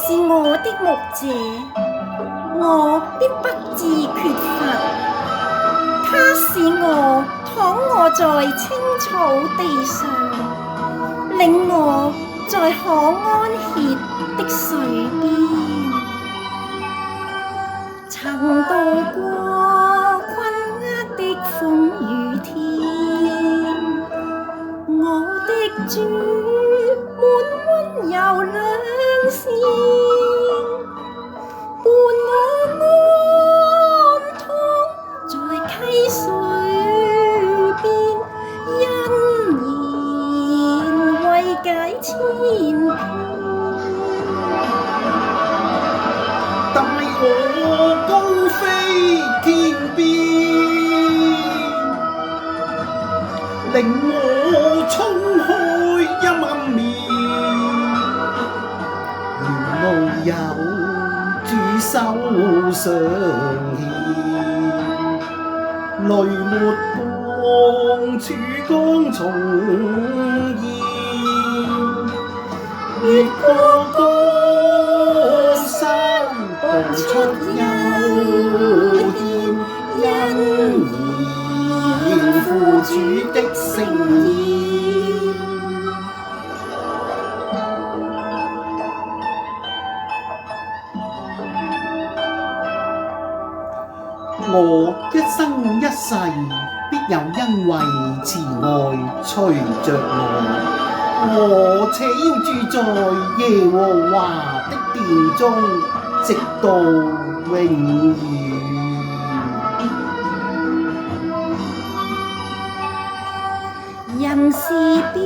是我的牧者，我必不致缺乏。他使我躺臥在青草地上，領我在可安歇的水邊。曾渡過困厄的風雨天，我的主滿溫柔良善，伴我安躺在溪水邊，欣然為解千遍。帶我高飛天邊，令我衝開陰暗面。沿路有主手相牽，淚沒光，曙光重現。越過高山，步出幽險，欣然父主的盛宴。我一生一世必有恩惠慈愛隨着我且要住在耶和華的殿中，直到永遠。人事變，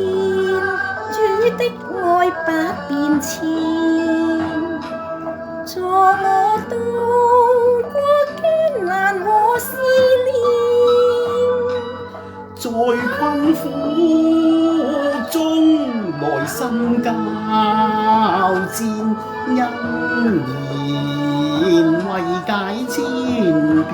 主的愛百變遷，助我渡過艱難和試煉，在困苦中內心交戰，欣然為解千遍。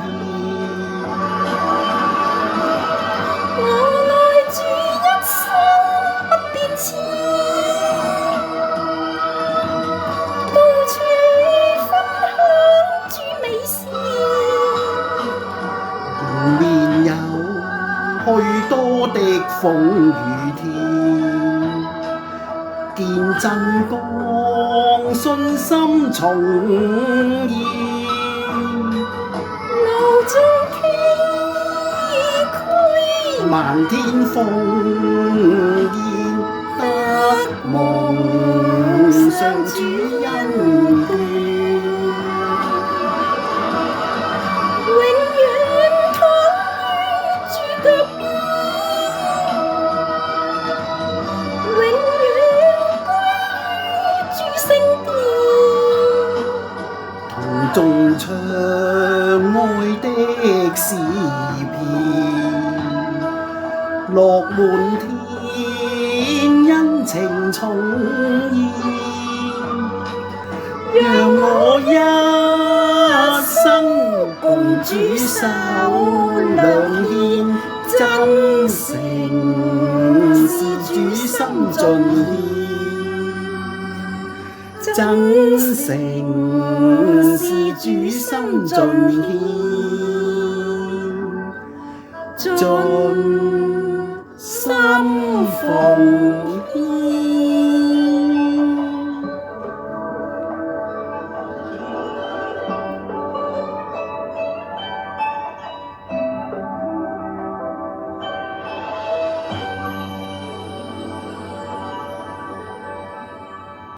面有許多的風雨天，見真光，信心重現。路中崎嶇，漫天烽煙，得蒙上主恩眷。頌唱愛的詩篇，樂滿天，恩情重現，讓我一生共主手兩牽，真誠是主心盡獻。真誠是主心盡獻，盡心奉獻。